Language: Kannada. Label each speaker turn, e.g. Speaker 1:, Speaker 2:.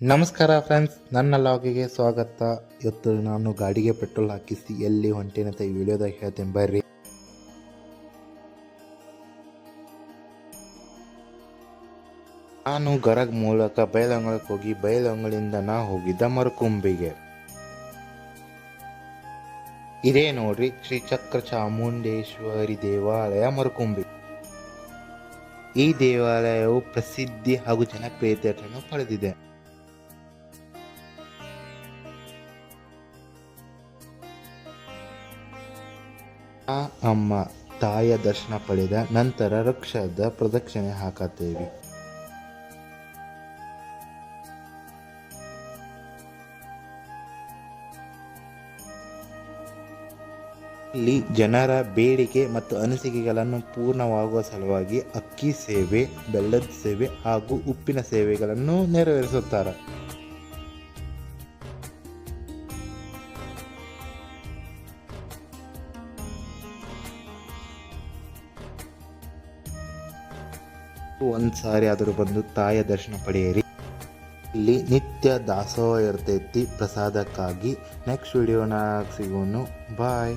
Speaker 1: ನಮಸ್ಕಾರ ಫ್ರೆಂಡ್ಸ್, ನನ್ನ ಲಾಗಿಗೆ ಸ್ವಾಗತ. ಇವತ್ತು ನಾನು ಗಾಡಿಗೆ ಪೆಟ್ರೋಲ್ ಹಾಕಿಸಿ ಎಲ್ಲಿ ಹೊಂಟೇನಂತ ಈ ವಿಡಿಯೋದಾಗ ಹೇಳ್ತೇನೆ ಬರ್ರಿ. ನಾನು ಗರಗ್ ಮೂಲಕ ಬೈಲಹೊಂಗಲಕ್ಕೆ ಹೋಗಿ ಬೈಲಹೊಂಗಲಿಂದ ನಾ ಹೋಗಿದ್ದ ಮರಕುಂಬಿಗೆ. ಇದೇ ನೋಡ್ರಿ ಶ್ರೀ ಚಕ್ರ ಚಾಮುಂಡೇಶ್ವರಿ ದೇವಾಲಯ ಮರಕುಂಬಿ. ಈ ದೇವಾಲಯವು ಪ್ರಸಿದ್ಧಿ ಹಾಗೂ ಜನಪ್ರಿಯತೆಯನ್ನು ಪಡೆದಿದೆ. ಅಮ್ಮ ತಾಯಿಯ ದರ್ಶನ ಪಡೆದ ನಂತರ ವೃಕ್ಷದ ಪ್ರದಕ್ಷಿಣೆ ಹಾಕುತ್ತೇವೆ. ಇಲ್ಲಿ ಜನರ ಬೇಡಿಕೆ ಮತ್ತು ಅನಿಸಿಕೆಗಳನ್ನು ಪೂರ್ಣವಾಗುವ ಸಲುವಾಗಿ ಅಕ್ಕಿ ಸೇವೆ, ಬೆಲ್ಲದ ಸೇವೆ ಹಾಗೂ ಉಪ್ಪಿನ ಸೇವೆಗಳನ್ನು ನೆರವೇರಿಸುತ್ತಾರೆ. ಒಂದ್ಸಾರಿ ಆದರೂ ಬಂದು ತಾಯಿಯ ದರ್ಶನ ಪಡೆಯಿರಿ. ಇಲ್ಲಿ ನಿತ್ಯ ದಾಸೋಹ ಇರ್ತೈತಿ ಪ್ರಸಾದಕ್ಕಾಗಿ. ನೆಕ್ಸ್ಟ್ ವಿಡಿಯೋನಾಗ ಸಿಗೋನು. ಬಾಯ್.